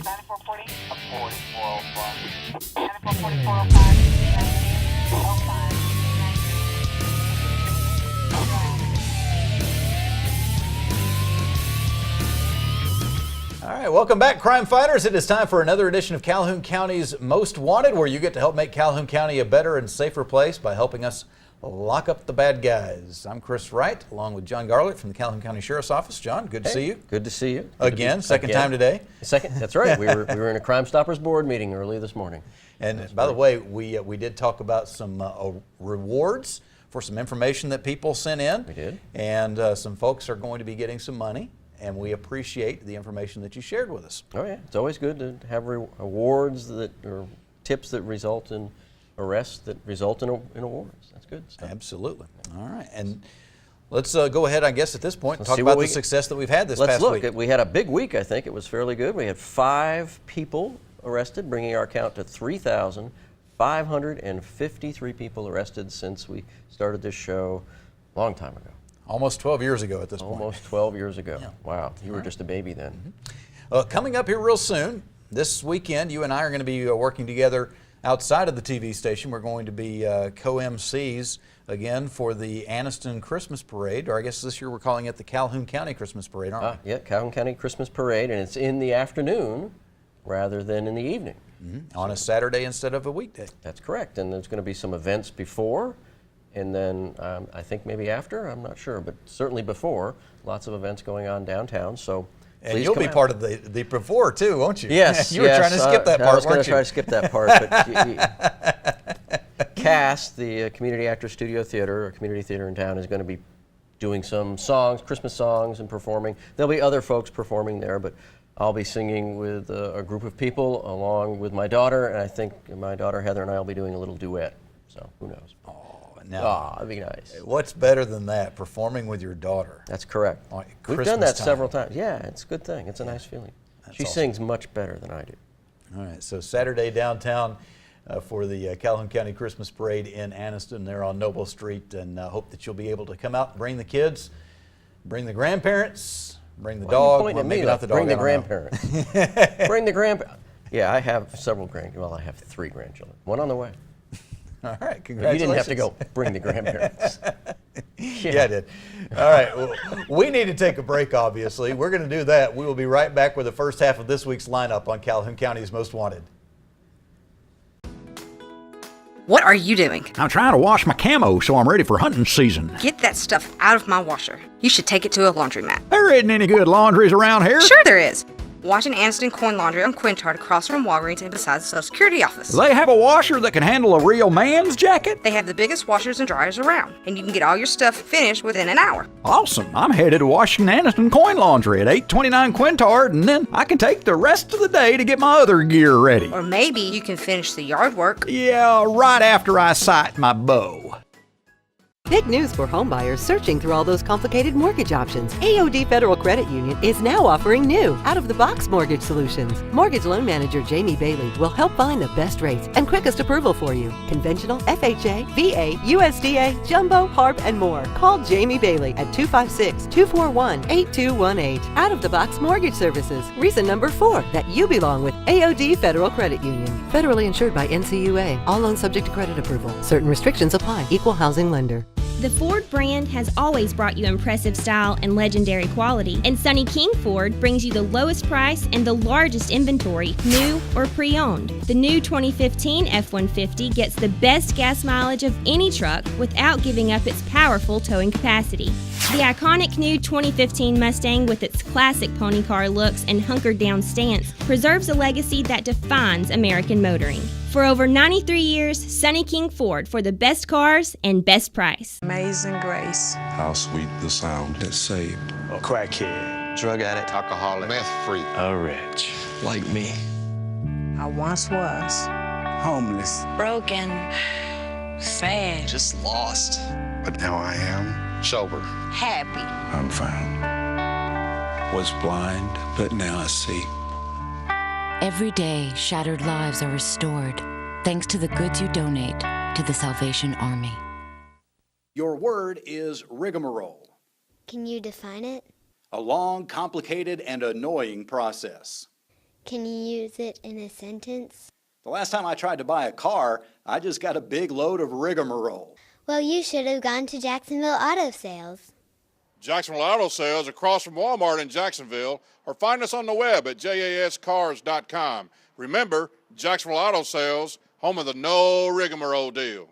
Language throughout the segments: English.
9440. 4405. 944405. All right, welcome back, crime fighters. It is time for another edition of Calhoun County's Most Wanted, where you get to help make Calhoun County a better and safer place by helping us lock up the bad guys. I'm Chris Wright, along with John Garlick from the Calhoun County Sheriff's Office. John, good to see you. Good to see you. Again, second time today. Second, that's right. We were in a Crime Stoppers board meeting early this morning. And by the way, we did talk about some rewards for some information that people sent in. We did. And some folks are going to be getting some money, and we appreciate the information that you shared with us. Oh yeah, it's always good to have awards that or tips that result in arrests that result in awards. That's good stuff. Absolutely. All right, and let's go ahead, I guess, at this point and talk see about what the success that we've had this Let's past look. week. We had a big week, I think. It was fairly good. We had 5 people arrested, bringing our count to 3,553 people arrested since we started this show a long time ago. Almost 12 years ago at this point. Almost 12 years ago. Yeah. Wow, you were just a baby then. Coming up here real soon, this weekend, you and I are going to be working together outside of the TV station. We're going to be co-MCs again for the Anniston Christmas Parade, or I guess this year we're calling it the Calhoun County Christmas Parade, aren't we? Yeah, Calhoun County Christmas Parade, and it's in the afternoon rather than in the evening. On a Saturday instead of a weekday. That's correct, and there's going to be some events before, and then I think maybe after, I'm not sure, but certainly before, lots of events going on downtown, so and you'll be part of the before too, won't you? Yes. You were trying to skip that part, I was going weren't to you? try to skip that part, but CAST, the Community Actor Studio Theater, a community theater in town, is going to be doing some songs, Christmas songs, and performing. There'll be other folks performing there, but I'll be singing with a group of people along with my daughter, and I think my daughter Heather and I will be doing a little duet, so who knows. Now, that'd be nice. what's better than that, performing with your daughter? That's correct. On We've Christmas done that time. several times. Yeah, it's a good thing. It's a nice feeling. She awesome. sings much better than I do. All right, so Saturday downtown for the Calhoun County Christmas Parade in Anniston there on Noble Street, and hope that you'll be able to come out, bring the kids, bring the grandparents, bring the dog. Well, maybe me not the dog. bring the I don't know. grandparents. Bring the grandparents. Yeah, I have several well, I have 3 grandchildren. One on the way. All right, You congratulations. didn't have to go bring the grandparents. Yeah, I did. All right, well, we need to take a break, obviously. We're going to do that. We will be right back with the first half of this week's lineup on Calhoun County's Most Wanted. What are you doing? I'm trying to wash my camo so I'm ready for hunting season. Get that stuff out of my washer. You should take it to a laundromat. There isn't any good laundries around here. Sure there is. Washing Anniston Coin Laundry on Quintard across from Walgreens and beside the Social Security office. They have a washer that can handle a real man's jacket? They have the biggest washers and dryers around, and you can get all your stuff finished within an hour. Awesome. I'm headed to Washington Anniston Coin Laundry at 829 Quintard, and then I can take the rest of the day to get my other gear ready. Or maybe you can finish the yard work. Yeah, right after I sight my bow. Big news for homebuyers searching through all those complicated mortgage options. AOD Federal Credit Union is now offering new, out-of-the-box mortgage solutions. Mortgage loan manager Jamie Bailey will help find the best rates and quickest approval for you. Conventional, FHA, VA, USDA, jumbo, HARP, and more. Call Jamie Bailey at 256-241-8218. Out-of-the-box mortgage services. Reason number 4 that you belong with AOD Federal Credit Union. Federally insured by NCUA. All loans subject to credit approval. Certain restrictions apply. Equal housing lender. The Ford brand has always brought you impressive style and legendary quality, and Sonny King Ford brings you the lowest price and the largest inventory, new or pre-owned. The new 2015 F-150 gets the best gas mileage of any truck without giving up its powerful towing capacity. The iconic new 2015 Mustang, with its classic pony car looks and hunkered down stance, preserves a legacy that defines American motoring. For over 93 years, Sonny King Ford, for the best cars and best price. Amazing Grace. How sweet the sound that saved a crackhead, drug addict, alcoholic, meth freak, a wretch like me. I once was homeless, broken, sad, just lost. but now I am Sober. happy. I'm found. Was blind, but now I see. Every day, shattered lives are restored thanks to the goods you donate to the Salvation Army. Your word is rigmarole. Can you define it? A long, complicated, and annoying process. Can you use it in a sentence? The last time I tried to buy a car, I just got a big load of rigmarole. Well, you should have gone to Jacksonville Auto Sales. Jacksonville Auto Sales across from Walmart in Jacksonville, or find us on the web at jascars.com. Remember, Jacksonville Auto Sales, home of the no rigmarole deal.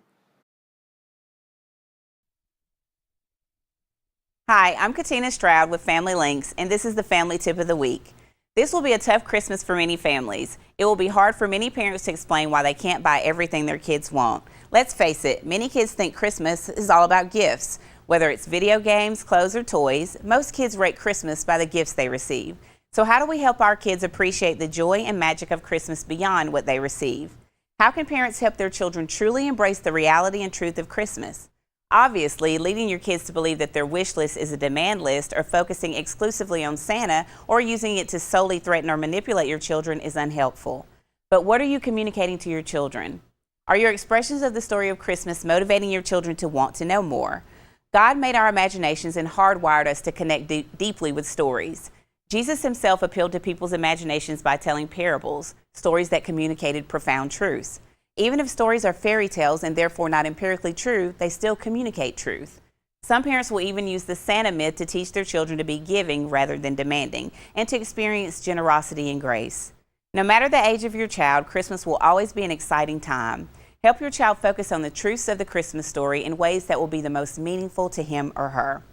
Hi, I'm Katina Stroud with Family Links, and this is the Family Tip of the Week. This will be a tough Christmas for many families. It will be hard for many parents to explain why they can't buy everything their kids want. Let's face it, many kids think Christmas is all about gifts. Whether it's video games, clothes, or toys, most kids rate Christmas by the gifts they receive. So how do we help our kids appreciate the joy and magic of Christmas beyond what they receive? How can parents help their children truly embrace the reality and truth of Christmas? Obviously, leading your kids to believe that their wish list is a demand list or focusing exclusively on Santa or using it to solely threaten or manipulate your children is unhelpful. But what are you communicating to your children? Are your expressions of the story of Christmas motivating your children to want to know more? God made our imaginations and hardwired us to connect deeply with stories. Jesus himself appealed to people's imaginations by telling parables, stories that communicated profound truths. Even if stories are fairy tales and therefore not empirically true, they still communicate truth. Some parents will even use the Santa myth to teach their children to be giving rather than demanding, and to experience generosity and grace. No matter the age of your child, Christmas will always be an exciting time. Help your child focus on the truths of the Christmas story in ways that will be the most meaningful to him or her.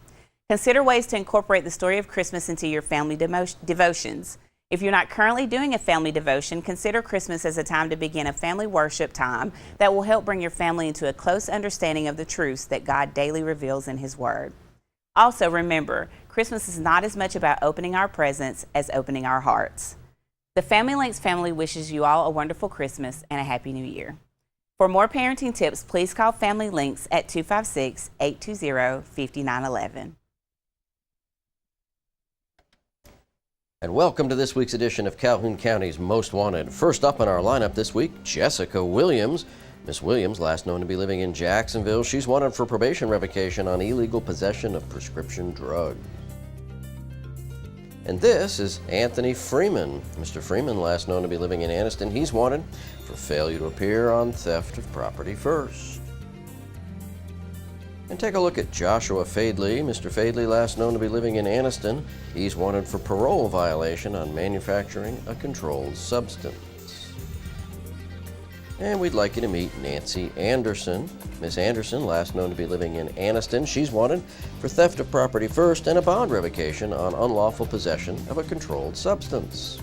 Consider ways to incorporate the story of Christmas into your family devotions. If you're not currently doing a family devotion, consider Christmas as a time to begin a family worship time that will help bring your family into a close understanding of the truths that God daily reveals in His Word. Also, remember, Christmas is not as much about opening our presents as opening our hearts. The Family Links family wishes you all a wonderful Christmas and a Happy New Year. For more parenting tips, please call Family Links at 256-820-5911. And welcome to this week's edition of Calhoun County's Most Wanted. First up in our lineup this week, Jessica Williams. Miss Williams, last known to be living in Jacksonville, she's wanted for probation revocation on illegal possession of prescription drugs. And this is Anthony Freeman. Mr. Freeman, last known to be living in Anniston, he's wanted for failure to appear on theft of property first. And take a look at Joshua Fadley. Mr. Fadley, last known to be living in Anniston, he's wanted for parole violation on manufacturing a controlled substance. And we'd like you to meet Nancy Anderson. Miss Anderson, last known to be living in Anniston, she's wanted for theft of property first and a bond revocation on unlawful possession of a controlled substance.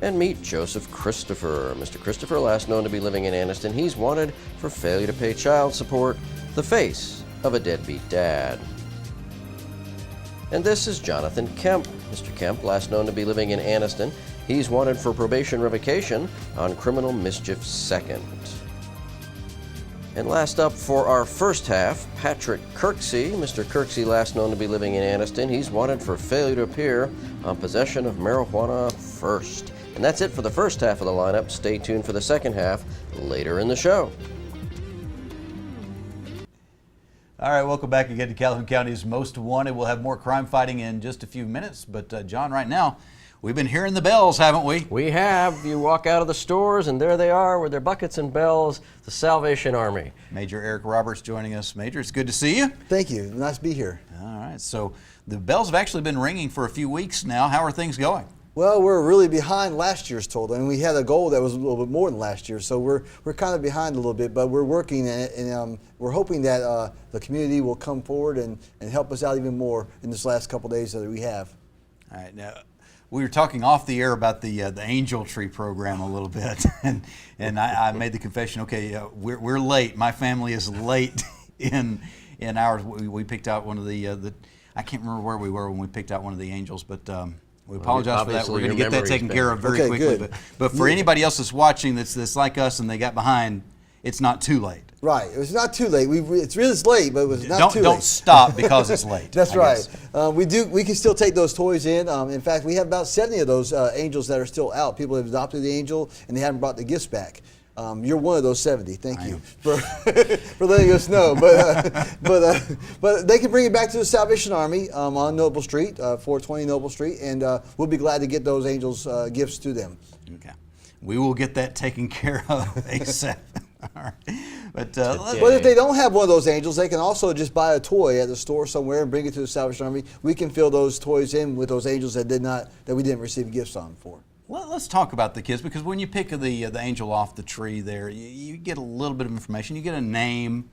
And meet Joseph Christopher. Mr. Christopher, last known to be living in Anniston, he's wanted for failure to pay child support, the face of a deadbeat dad. And this is Jonathan Kemp. Mr. Kemp, last known to be living in Anniston, he's wanted for probation revocation on criminal mischief second. And last up for our first half, Patrick Kirksey. Mr. Kirksey, last known to be living in Anniston, he's wanted for failure to appear on possession of marijuana first. And that's it for the first half of the lineup. Stay tuned for the second half later in the show. All right, welcome back again to Calhoun County's Most Wanted. We'll have more crime fighting in just a few minutes, but John, right now, we've been hearing the bells, haven't we? We have. You walk out of the stores and there they are with their buckets and bells, the Salvation Army. Major Eric Roberts joining us. Major, it's good to see you. Thank you. Nice to be here. All right, so the bells have actually been ringing for a few weeks now. How are things going? Well, we're really behind last year's total, and we had a goal that was a little bit more than last year, so we're kind of behind a little bit, but we're working in it, and we're hoping that the community will come forward and help us out even more in this last couple days that we have. All right, now we were talking off the air about the Angel Tree program a little bit, and I made the confession. Okay, we're late. My family is late in ours. We picked out one of the I can't remember where we were when we picked out one of the angels, but. We apologize for that. We're going to get that taken care of very quickly. But for anybody else that's watching that's like us and they got behind, it's not too late. Right. It's not too late. It's really late, but it's not too late. Don't stop because it's late. That's right. We can still take those toys in. In fact, we have about 70 of those angels that are still out. People have adopted the angel and they haven't brought the gifts back. You're one of those 70. Thank you for for letting us know. But they can bring it back to the Salvation Army on Noble Street, 420 Noble Street, and we'll be glad to get those angels gifts to them. Okay, we will get that taken care of ASAP. All right. But if they don't have one of those angels, they can also just buy a toy at the store somewhere and bring it to the Salvation Army. We can fill those toys in with those angels that we didn't receive gifts on for. Well, let's talk about the kids, because when you pick the angel off the tree there, you get a little bit of information. You get a name,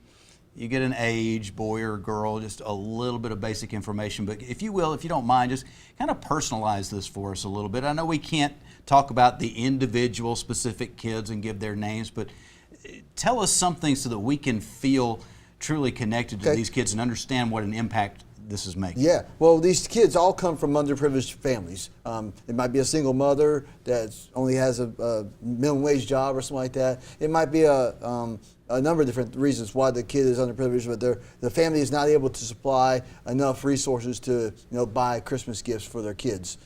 you get an age, boy or girl, just a little bit of basic information. But if you don't mind, just kind of personalize this for us a little bit. I know we can't talk about the individual specific kids and give their names, but tell us something so that we can feel truly connected to these kids and understand what an impact this is making. Yeah, well, these kids all come from underprivileged families. It might be a single mother that only has a minimum wage job or something like that. It might be a number of different reasons why the kid is underprivileged, but the family is not able to supply enough resources to buy Christmas gifts for their kids.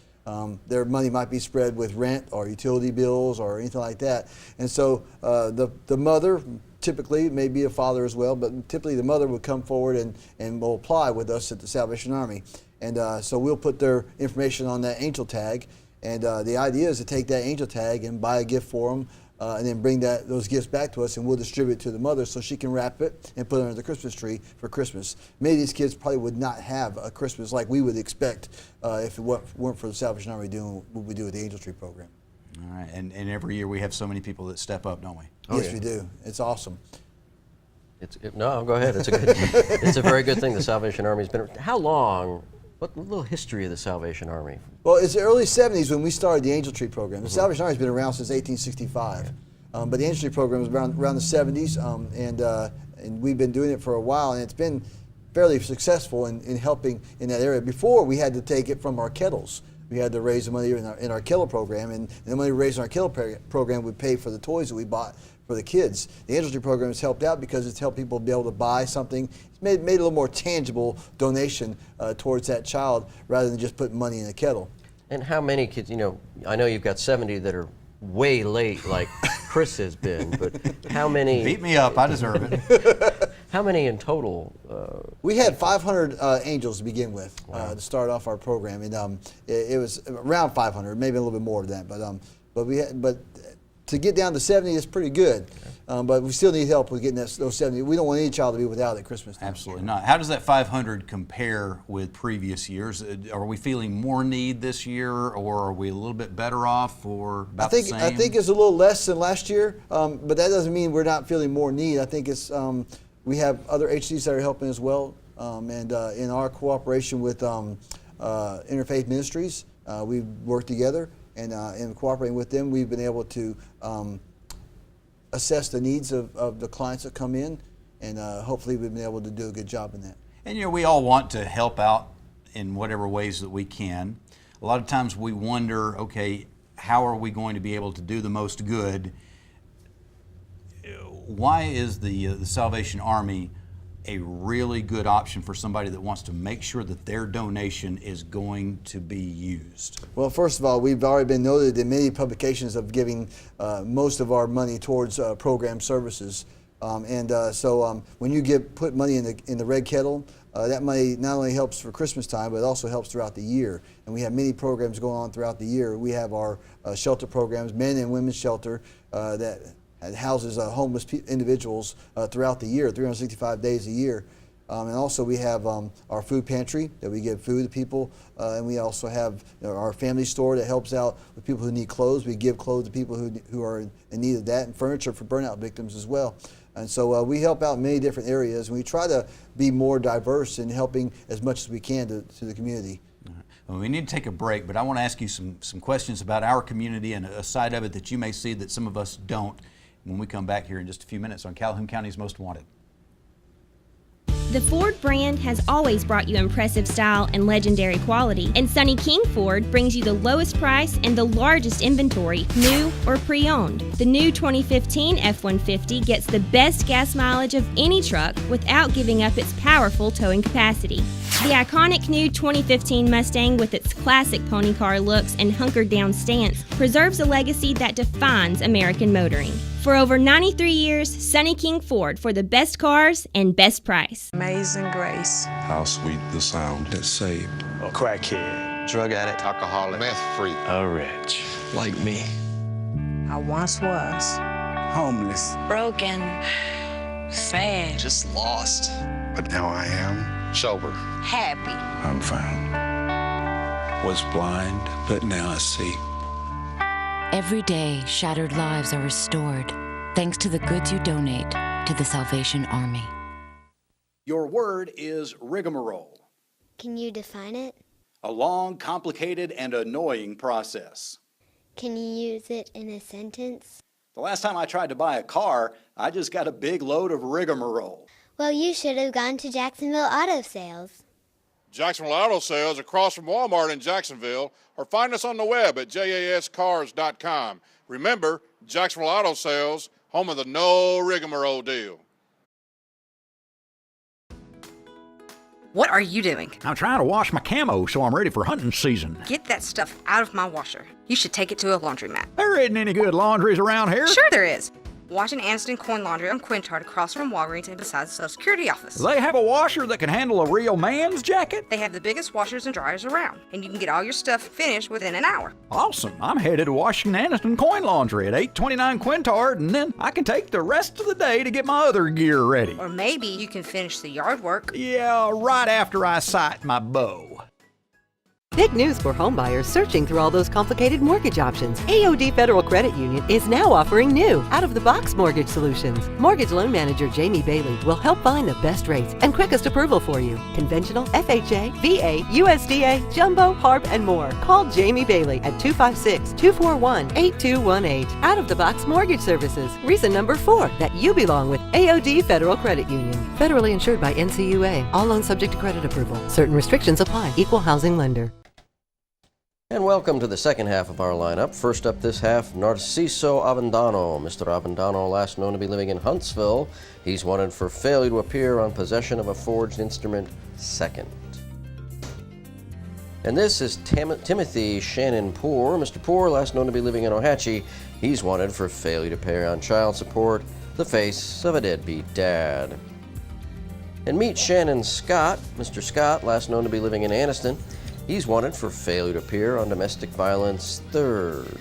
Their money might be spread with rent or utility bills or anything like that. And so the mother, typically, maybe a father as well, but typically the mother would come forward and will apply with us at the Salvation Army. And so we'll put their information on that angel tag. And the idea is to take that angel tag and buy a gift for them and then bring those gifts back to us, and we'll distribute it to the mother so she can wrap it and put it under the Christmas tree for Christmas. Many of these kids probably would not have a Christmas like we would expect if it weren't for the Salvation Army doing what we do with the Angel Tree program. All right, and every year we have so many people that step up, don't we? Yes, we do. It's awesome. No, go ahead. It's a very good thing the Salvation Army's been. How long? What little history of the Salvation Army? Well, it's the early 70s when we started the Angel Tree program. The Salvation Army's been around since 1865, but the Angel Tree program was around the 70s, and we've been doing it for a while, and it's been fairly successful in helping in that area. Before, we had to take it from our kettles. We had to raise the money in our kettle program, and the money raised in our kettle program would pay for the toys that we bought for the kids. The Angel Tree program has helped out because it's helped people be able to buy something. It's made a little more tangible donation towards that child rather than just putting money in a kettle. And how many kids, I know you've got 70 that are way late like Chris has been, but how many? Beat me up, I deserve it. How many in total? We had 500 angels to begin with to start off our program, and it was around 500, maybe a little bit more than that. But to get down to 70 is pretty good. But we still need help with getting those 70. We don't want any child to be without at Christmas time. Absolutely not. How does that 500 compare with previous years? Are we feeling more need this year, or are we a little bit better off, or about the same? I think it's a little less than last year, but that doesn't mean we're not feeling more need. I think it's we have other HCs that are helping as well, and in our cooperation with Interfaith Ministries, we work together, and in cooperating with them, we've been able to assess the needs of the clients that come in, and hopefully we've been able to do a good job in that. And we all want to help out in whatever ways that we can. A lot of times we wonder, okay, how are we going to be able to do the most good? Why is the Salvation Army a really good option for somebody that wants to make sure that their donation is going to be used? Well, first of all, we've already been noted in many publications of giving most of our money towards program services. So when you put money in the red kettle, that money not only helps for Christmas time, but it also helps throughout the year. And we have many programs going on throughout the year. We have our shelter programs, men and women's shelter, that houses homeless individuals throughout the year, 365 days a year. And also we have our food pantry that we give food to people. And we also have our family store that helps out with people who need clothes. We give clothes to people who are in need of that, and furniture for burnout victims as well. And so we help out in many different areas, and we try to be more diverse in helping as much as we can to the community. Well, we need to take a break, but I want to ask you some questions about our community and a side of it that you may see that some of us don't when we come back here in just a few minutes on Calhoun County's Most Wanted. The Ford brand has always brought you impressive style and legendary quality, and Sonny King Ford brings you the lowest price and the largest inventory, new or pre-owned. The new 2015 F-150 gets the best gas mileage of any truck without giving up its powerful towing capacity. The iconic new 2015 Mustang, with its classic pony car looks and hunkered down stance, preserves a legacy that defines American motoring. For over 93 years, Sonny King Ford for the best cars and best price. Amazing grace. How sweet the sound that saved A crackhead. Drug addict, alcoholic, meth freak, A wretch. like me. I once was. Homeless. Broken. Sad. Just lost. but now I am sober. Happy. I'm found. Was blind, but now I see. Every day, shattered lives are restored thanks to the goods you donate to the Salvation Army. Your word is rigmarole. Can you define it? A long, complicated, and annoying process. Can you use it in a sentence? The last time I tried to buy a car, I just got a big load of rigmarole. Well, you should have gone to Jacksonville Auto Sales. Jacksonville Auto Sales across from Walmart in Jacksonville, or find us on the web at jascars.com. Remember, Jacksonville Auto Sales, home of the no rigmarole deal. What are you doing? I'm trying to wash my camo so I'm ready for hunting season. Get that stuff out of my washer. You should take it to a laundromat. There isn't any good laundries around here. Sure there is. Washington Anderson Coin Laundry on Quintard across from Walgreens and beside the Social Security office. They have a washer that can handle a real man's jacket? They have the biggest washers and dryers around, and you can get all your stuff finished within an hour. Awesome. I'm headed to Washington Anderson Coin Laundry at 829 Quintard, and then I can take the rest of the day to get my other gear ready. Or maybe you can finish the yard work. Yeah, right after I sight my bow. Big news for homebuyers searching through all those complicated mortgage options. AOD Federal Credit Union is now offering new, out-of-the-box mortgage solutions. Mortgage loan manager Jamie Bailey will help find the best rates and quickest approval for you. Conventional, FHA, VA, USDA, Jumbo, HARP, and more. Call Jamie Bailey at 256-241-8218. Out-of-the-box mortgage services. Reason number 4 that you belong with AOD Federal Credit Union. Federally insured by NCUA. All loans subject to credit approval. Certain restrictions apply. Equal housing lender. And welcome to the second half of our lineup. First up this half, Narciso Avendano. Mr. Avendano, last known to be living in Huntsville. He's wanted for failure to appear on possession of a forged instrument second. And this is Timothy Shannon Poor. Mr. Poor, last known to be living in Ohatchee. He's wanted for failure to pay on child support, the face of a deadbeat dad. And meet Shannon Scott. Mr. Scott, last known to be living in Anniston. He's wanted for failure to appear on domestic violence third.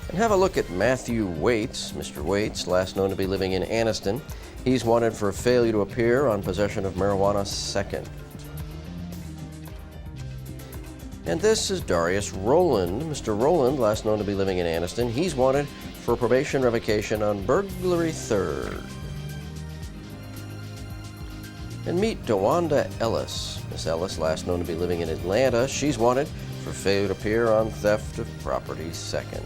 And have a look at Matthew Waits. Mr. Waits, last known to be living in Anniston. He's wanted for failure to appear on possession of marijuana second. And this is Darius Rowland. Mr. Rowland, last known to be living in Anniston. He's wanted for probation revocation on burglary third. And meet DeWanda Ellis. Miss Ellis, last known to be living in Atlanta. She's wanted for failure to appear on theft of property second.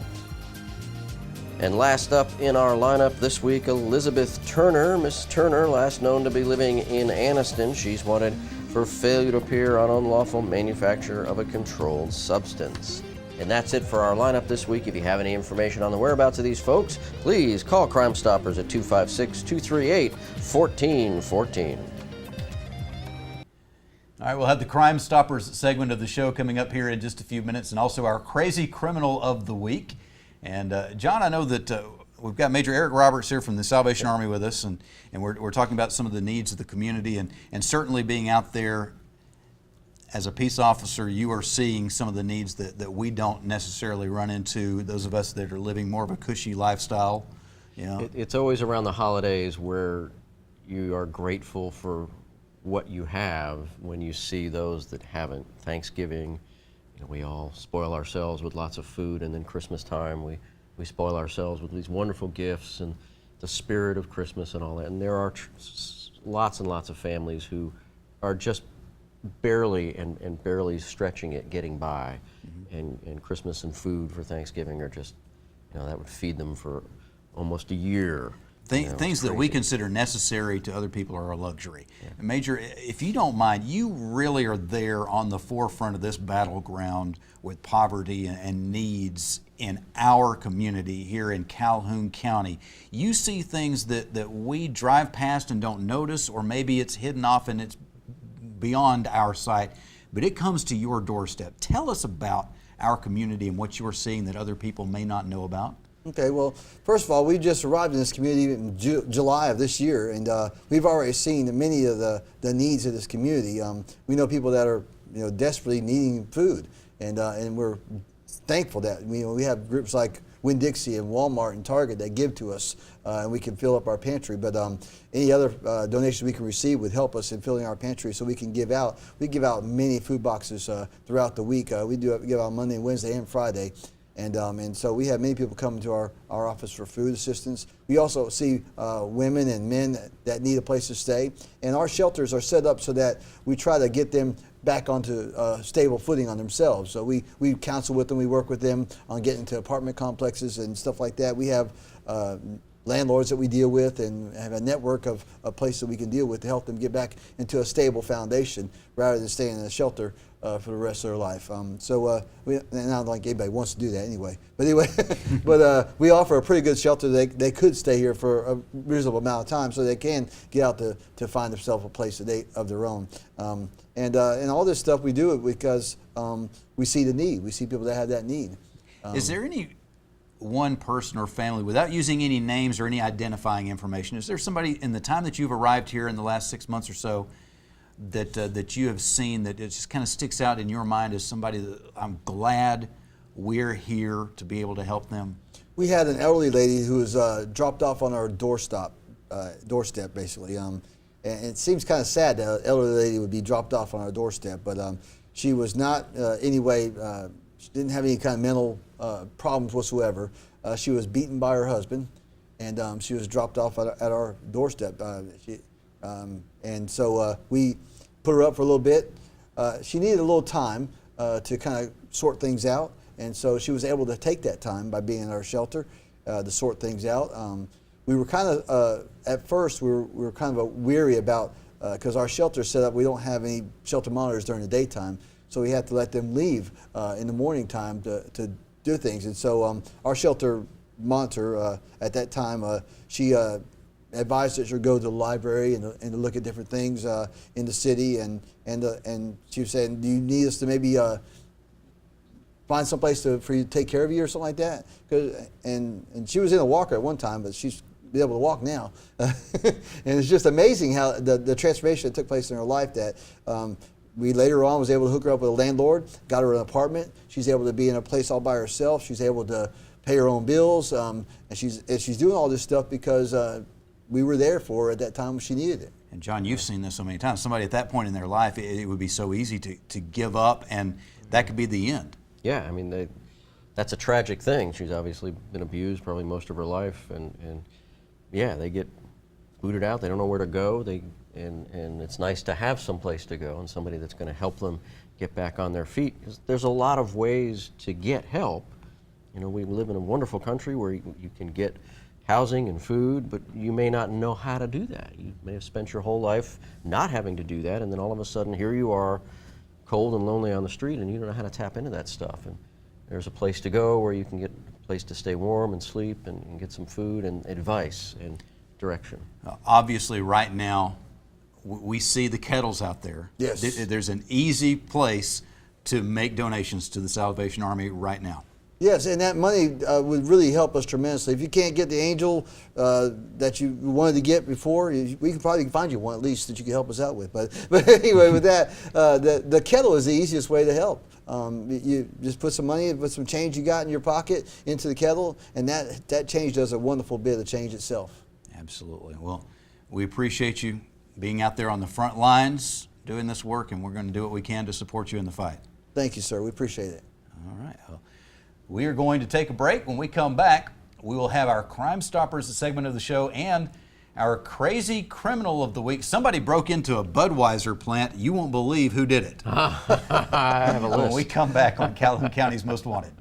And last up in our lineup this week, Elizabeth Turner. Miss Turner, last known to be living in Anniston. She's wanted for failure to appear on unlawful manufacture of a controlled substance. And that's it for our lineup this week. If you have any information on the whereabouts of these folks, please call Crime Stoppers at 256-238-1414. All right, we'll have the Crime Stoppers segment of the show coming up here in just a few minutes, and also our Crazy Criminal of the Week. And John, I know that we've got Major Eric Roberts here from the Salvation Army with us, and we're talking about some of the needs of the community, and certainly being out there as a peace officer, you are seeing some of the needs that we don't necessarily run into, those of us that are living more of a cushy lifestyle. You know? It's always around the holidays where you are grateful for what you have when you see those that haven't. Thanksgiving, you know, we all spoil ourselves with lots of food, and then Christmas time we spoil ourselves with these wonderful gifts and the spirit of Christmas and all that. And there are lots and lots of families who are just barely and barely stretching it, getting by. Mm-hmm. And Christmas and food for Thanksgiving are just, you know, that would feed them for almost a year. Things that we consider necessary to other people are a luxury. Yeah. Major, if you don't mind, you really are there on the forefront of this battleground with poverty and needs in our community here in Calhoun County. You see things that we drive past and don't notice, or maybe it's hidden off and it's beyond our sight, but it comes to your doorstep. Tell us about our community and what you're seeing that other people may not know about. Okay, well, first of all, we just arrived in this community in July of this year, and we've already seen many of the needs of this community. We know people that are desperately needing food, and we're thankful that we have groups like Winn-Dixie and Walmart and Target that give to us, and we can fill up our pantry. But any other donations we can receive would help us in filling our pantry, so we can give out. We give out many food boxes throughout the week. We give out Monday, Wednesday, and Friday. And so we have many people coming to our office for food assistance. We also see women and men that need a place to stay. And our shelters are set up so that we try to get them back onto stable footing on themselves. So we counsel with them, we work with them on getting into apartment complexes and stuff like that. We have landlords that we deal with and have a network of places that we can deal with to help them get back into a stable foundation rather than staying in a shelter for the rest of their life. And I don't think anybody wants to do that anyway. But anyway, we offer a pretty good shelter. They could stay here for a reasonable amount of time so they can get out to find themselves a place of their own. And all this stuff we do it because we see the need. We see people that have that need. Is there any one person or family, without using any names or any identifying information, is there somebody in the time that you've arrived here in the last 6 months or so that you have seen that it just kind of sticks out in your mind as somebody that I'm glad we're here to be able to help them? We had an elderly lady who was dropped off on our doorstep basically. And it seems kind of sad that an elderly lady would be dropped off on our doorstep, but she was not anyway, she didn't have any kind of mental problems whatsoever. She was beaten by her husband, and she was dropped off at our doorstep. And so we put her up for a little bit. She needed a little time to kind of sort things out, and so she was able to take that time by being in our shelter to sort things out. We were kind of, at first, we were kind of weary about, because our shelter's set up, we don't have any shelter monitors during the daytime, so we had to let them leave in the morning time to do things. And so our shelter monitor at that time, she advised that she would go to the library and to look at different things in the city, and she was saying, do you need us to maybe find some place for you to take care of you or something like that? And she was in a walker at one time, but she's be able to walk now. And it's just amazing how the transformation that took place in her life, that we later on was able to hook her up with a landlord, got her an apartment. She's able to be in a place all by herself. She's able to pay her own bills, and she's doing all this stuff because we were there for her at that time when she needed it. And John, you've seen this so many times. Somebody at that point in their life, it would be so easy to give up, and that could be the end. Yeah, I mean, that's a tragic thing. She's obviously been abused probably most of her life, and yeah, they get booted out. They don't know where to go. And it's nice to have some place to go and somebody that's going to help them get back on their feet. There's a lot of ways to get help. You know, we live in a wonderful country where you can get housing and food, but you may not know how to do that. You may have spent your whole life not having to do that, and then all of a sudden here you are, cold and lonely on the street, and you don't know how to tap into that stuff. And there's a place to go where you can get a place to stay warm and sleep and get some food and advice and direction. Obviously, right now, we see the kettles out there. Yes. There's an easy place to make donations to the Salvation Army right now. Yes, and that money would really help us tremendously. If you can't get the angel that you wanted to get before, we can probably find you one at least that you can help us out with. But anyway, with that, the kettle is the easiest way to help. You just put some money, put some change you got in your pocket into the kettle, and that change does a wonderful bit of change itself. Absolutely. Well, we appreciate you being out there on the front lines doing this work, and we're going to do what we can to support you in the fight. Thank you, sir. We appreciate it. All right. Well, we are going to take a break. When we come back, we will have our Crime Stoppers segment of the show and our Crazy Criminal of the Week. Somebody broke into a Budweiser plant. You won't believe who did it. I have a list. When we come back on Calhoun County's Most Wanted.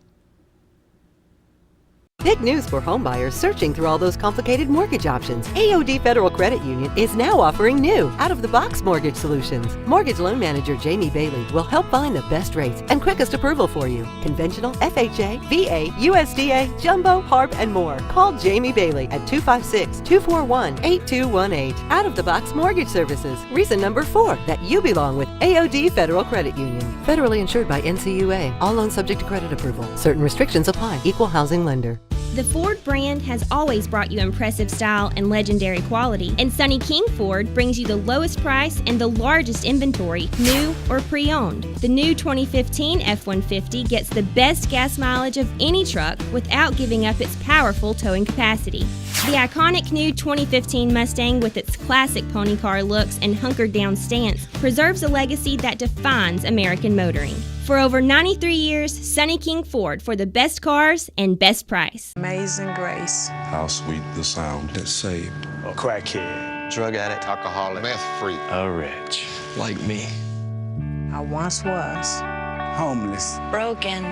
Big news for homebuyers searching through all those complicated mortgage options. AOD Federal Credit Union is now offering new, out-of-the-box mortgage solutions. Mortgage loan manager Jamie Bailey will help find the best rates and quickest approval for you. Conventional, FHA, VA, USDA, jumbo, HARP, and more. Call Jamie Bailey at 256-241-8218. Out-of-the-box mortgage services. Reason number 4 that you belong with AOD Federal Credit Union. Federally insured by NCUA. All loans subject to credit approval. Certain restrictions apply. Equal housing lender. The Ford brand has always brought you impressive style and legendary quality, and Sonny King Ford brings you the lowest price and the largest inventory, new or pre-owned. The new 2015 F-150 gets the best gas mileage of any truck without giving up its powerful towing capacity. The iconic new 2015 Mustang, with its classic pony car looks and hunkered down stance, preserves a legacy that defines American motoring. For over 93 years, Sonny King Ford, for the best cars and best price. Amazing grace. How sweet the sound that saved A crackhead, drug addict, Alcoholic, meth free, a wretch. like me. I once was. Homeless. Broken.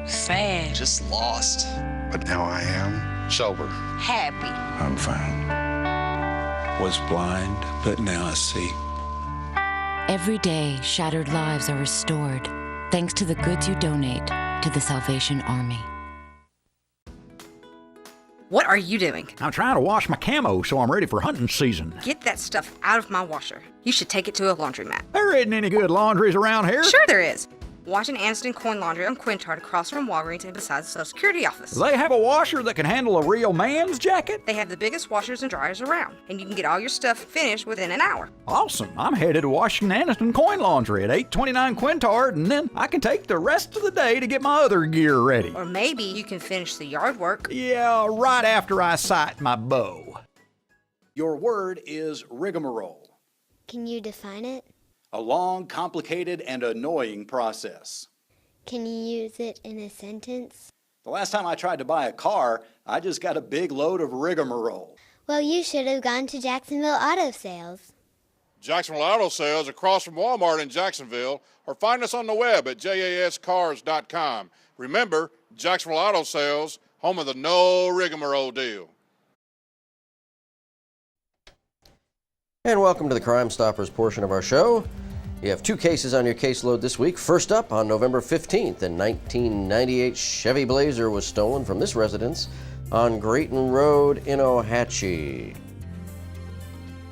Sad. just lost. But now I am sober. Happy. I'm found. Was blind, but now I see. Every day, shattered lives are restored thanks to the goods you donate to the Salvation Army. What are you doing? I'm trying to wash my camo so I'm ready for hunting season. Get that stuff out of my washer. You should take it to a laundromat. There isn't any good laundries around here. Sure there is. Washington Anderson Coin Laundry on Quintard, across from Walgreens and beside the Social Security office. They have a washer that can handle a real man's jacket? They have the biggest washers and dryers around, and you can get all your stuff finished within an hour. Awesome. I'm headed to Washington Anderson Coin Laundry at 829 Quintard, and then I can take the rest of the day to get my other gear ready. Or maybe you can finish the yard work. Yeah, right after I sight my bow. Your word is rigmarole, Can you define it? a long, complicated, and annoying process. Can you use it in a sentence? The last time I tried to buy a car, I just got a big load of rigmarole. Well, you should have gone to Jacksonville Auto Sales. Jacksonville Auto Sales across from Walmart in Jacksonville, or find us on the web at jascars.com. Remember, Jacksonville Auto Sales, home of the no rigmarole deal. And welcome to the Crime Stoppers portion of our show. You have 2 cases on your caseload this week. First up, on November 15th, a 1998 Chevy Blazer was stolen from this residence on Grayton Road in Ohatchee.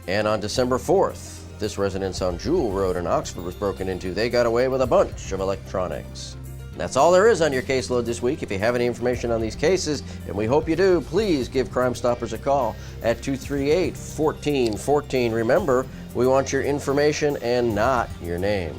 And on December 4th, this residence on Jewel Road in Oxford was broken into. They got away with a bunch of electronics. And that's all there is on your caseload this week. If you have any information on these cases, and we hope you do, please give Crime Stoppers a call at 238-1414. Remember, we want your information and not your name.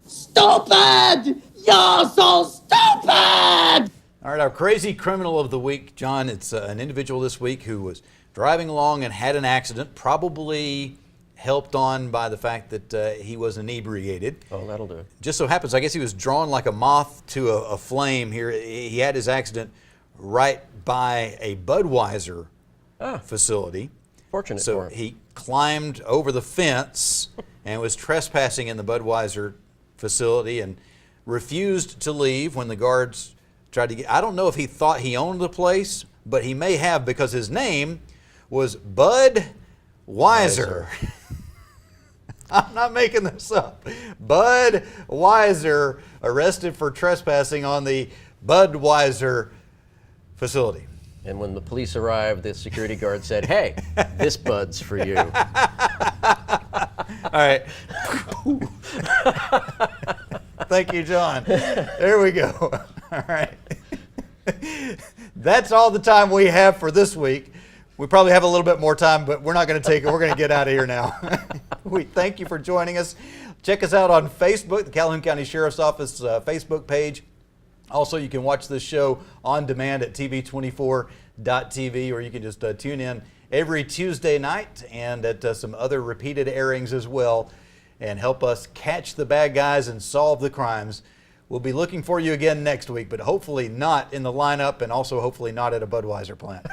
Stupid! You're so stupid! All right, our crazy criminal of the week, John, it's an individual this week who was driving along and had an accident, probably helped on by the fact that he was inebriated. Oh, that'll do it. Just so happens, I guess he was drawn like a moth to a flame here. He had his accident right by a Budweiser facility. Fortunate so for him. He climbed over the fence and was trespassing in the Budweiser facility and refused to leave when the guards tried to get. I don't know if he thought he owned the place, but he may have, because his name was Bud Weiser. I'm not making this up. Bud Weiser arrested for trespassing on the Budweiser facility. And when the police arrived, the security guard said, "Hey, this Bud's for you." All right. Thank you, John. There we go. All right. That's all the time we have for this week. We probably have a little bit more time, but we're not going to take it. We're going to get out of here now. We thank you for joining us. Check us out on Facebook, the Calhoun County Sheriff's Office Facebook page. Also, you can watch this show on demand at tv24.tv, or you can just tune in every Tuesday night and at some other repeated airings as well, and help us catch the bad guys and solve the crimes. We'll be looking for you again next week, but hopefully not in the lineup, and also hopefully not at a Budweiser plant.